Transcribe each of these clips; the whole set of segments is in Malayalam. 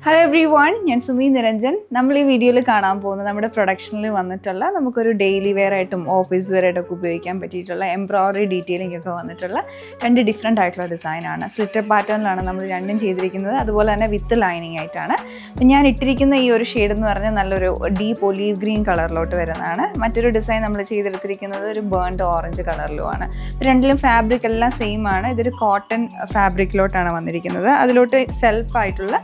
ഹലോ എവ്രി വൺ, ഞാൻ സുമി നിരഞ്ജൻ. നമ്മൾ ഈ വീഡിയോയിൽ കാണാൻ പോകുന്നത് നമ്മുടെ പ്രൊഡക്ഷനിൽ വന്നിട്ടുള്ള നമുക്കൊരു ഡെയിലി വെയർ ആയിട്ടും ഓഫീസ് വെയർ ആയിട്ടൊക്കെ ഉപയോഗിക്കാൻ പറ്റിയിട്ടുള്ള എംബ്രോയിഡറി ഡീറ്റെയിലിംഗ് ഒക്കെ വന്നിട്ടുള്ള രണ്ട് ഡിഫറെൻ്റ് ആയിട്ടുള്ള ഡിസൈനാണ്. സ്ലിറ്റർ പാറ്റേണിലാണ് നമ്മൾ രണ്ടും ചെയ്തിരിക്കുന്നത്, അതുപോലെ തന്നെ വിത്ത് ലൈനിങ് ആയിട്ടാണ്. അപ്പം ഞാൻ ഇട്ടിരിക്കുന്ന ഈ ഒരു ഷെയ്ഡ് എന്ന് പറഞ്ഞാൽ നല്ലൊരു ഡീപ്പ് ഒലീവ് ഗ്രീൻ കളറിലോട്ട് വരുന്നതാണ്. മറ്റൊരു ഡിസൈൻ നമ്മൾ ചെയ്തെടുത്തിരിക്കുന്നത് ഒരു ബേൺഡ് ഓറഞ്ച് കളറിലുമാണ്. രണ്ടിലും ഫാബ്രിക് എല്ലാം സെയിം ആണ്. ഇതൊരു കോട്ടൺ ഫാബ്രിക്കിലോട്ടാണ് വന്നിരിക്കുന്നത്. അതിലോട്ട് സെൽഫായിട്ടുള്ള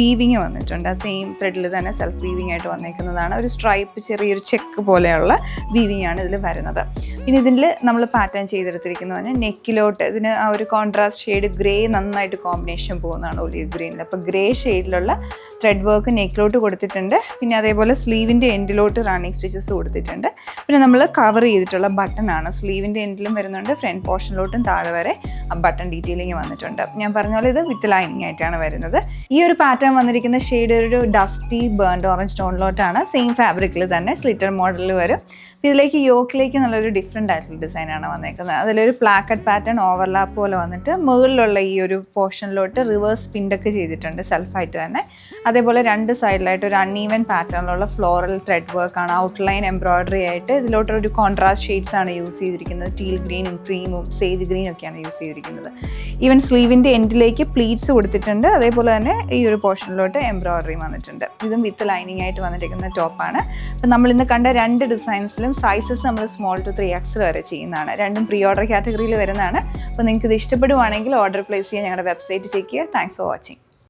വീവിങ് വന്നിട്ടുണ്ട്. സെയിം ത്രെഡിൽ തന്നെ സെൽഫ് വീവിങ് ആയിട്ട് വന്നിരിക്കുന്നതാണ്. ഒരു സ്ട്രൈപ്പ് ചെറിയൊരു ചെക്ക് പോലെയുള്ള വീവിങ് ആണ് ഇതിൽ വരുന്നത്. പിന്നെ ഇതിൽ നമ്മൾ പാറ്റേൺ ചെയ്തെടുത്തിരിക്കുന്നത് പറഞ്ഞാൽ നെക്കിലോട്ട് ഇതിന് ആ ഒരു കോൺട്രാസ്റ്റ് ഷെയ്ഡ് ഗ്രേ നന്നായിട്ട് കോമ്പിനേഷൻ പോകുന്നതാണ് ഒലീവ് ഗ്രീനിൽ. അപ്പോൾ ഗ്രേ ഷെയ്ഡിലുള്ള ത്രെഡ് വർക്ക് നെക്കിലോട്ട് കൊടുത്തിട്ടുണ്ട്. പിന്നെ അതേപോലെ സ്ലീവിൻ്റെ എൻഡിലോട്ട് റണ്ണിങ് സ്റ്റിച്ചസ് കൊടുത്തിട്ടുണ്ട്. പിന്നെ നമ്മൾ കവർ ചെയ്തിട്ടുള്ള ബട്ടൺ ആണ്. സ്ലീവിൻ്റെ എൻഡിലും വരുന്നുണ്ട്, ഫ്രണ്ട് പോർഷനിലോട്ടും താഴെ വരെ ബട്ടൺ ഡീറ്റെയിലിംഗ് വന്നിട്ടുണ്ട്. ഞാൻ പറഞ്ഞ പോലെ ഇത് വിത്ത് ലൈനിങ് ആയിട്ടാണ് വരുന്നത്. ഈ ഒരു പാറ്റേൺ വന്നിരിക്കുന്ന ഷെയ്ഡ് ഒരു ഡസ്റ്റി ബേൺഡ് ഓറഞ്ച് ടോണിലോട്ടാണ്. സെയിം ഫാബ്രിക്കിൽ തന്നെ സ്ലിറ്റർ മോഡലിൽ വരും. ഇതിലേക്ക് യോക്കിലേക്ക് നല്ലൊരു ഡിഫറെൻ്റ് ആയിട്ടുള്ള ഡിസൈനാണ് വന്നേക്കുന്നത്. അതിലൊരു പ്ലാക്കറ്റ് പാറ്റേൺ ഓവർലാപ്പ് പോലെ വന്നിട്ട് മുകളിലുള്ള ഈ ഒരു പോർഷനിലോട്ട് റിവേഴ്സ് പിൻഡൊക്കെ ചെയ്തിട്ടുണ്ട് സെൽഫായിട്ട് തന്നെ. അതേപോലെ രണ്ട് സൈഡിലായിട്ട് ഒരു അൺഈവൻ പാറ്റേണിലുള്ള ഫ്ലോറൽ ത്രെഡ് വർക്കാണ്. ഔട്ട്ലൈൻ എംബ്രോയിഡറി ആയിട്ട് ഇതിലോട്ടൊരു കോൺട്രാസ്റ്റ് ഷെയ്ഡ്സ് ആണ് യൂസ് ചെയ്തിരിക്കുന്നത്. ടീൽ ഗ്രീനും ക്രീമും സേജ് ഗ്രീനും ഒക്കെയാണ് യൂസ് ചെയ്തിരിക്കുന്നത്. ഈവൻ സ്ലീവിൻ്റെ എൻഡിലേക്ക് പ്ലീറ്റ്സ് കൊടുത്തിട്ടുണ്ട്. അതേപോലെ തന്നെ ഈ ഒരു പോർഷനിലോട്ട് എംബ്രോയിഡറി വന്നിട്ടുണ്ട്. ഇതും വിത്ത് ലൈനിങ് ആയിട്ട് വന്നിരിക്കുന്ന ടോപ്പാണ്. അപ്പം നമ്മളിന്ന് കണ്ട രണ്ട് ഡിസൈൻസിലും സൈസസ് നമ്മൾ സ്മോൾ ടു 3X വരെ ചെയ്യുന്നതാണ്. രണ്ടും പ്രീ ഓർഡർ കാറ്റഗറിയിൽ വരുന്നതാണ്. അപ്പോൾ നിങ്ങൾക്ക് ഇത് ഇഷ്ടപ്പെടുവാണെങ്കിൽ ഓർഡർ പ്ലേസ് ചെയ്യാൻ ഞങ്ങളുടെ വെബ്സൈറ്റ് ചെക്ക് ചെയ്യുക. Thanks for watching.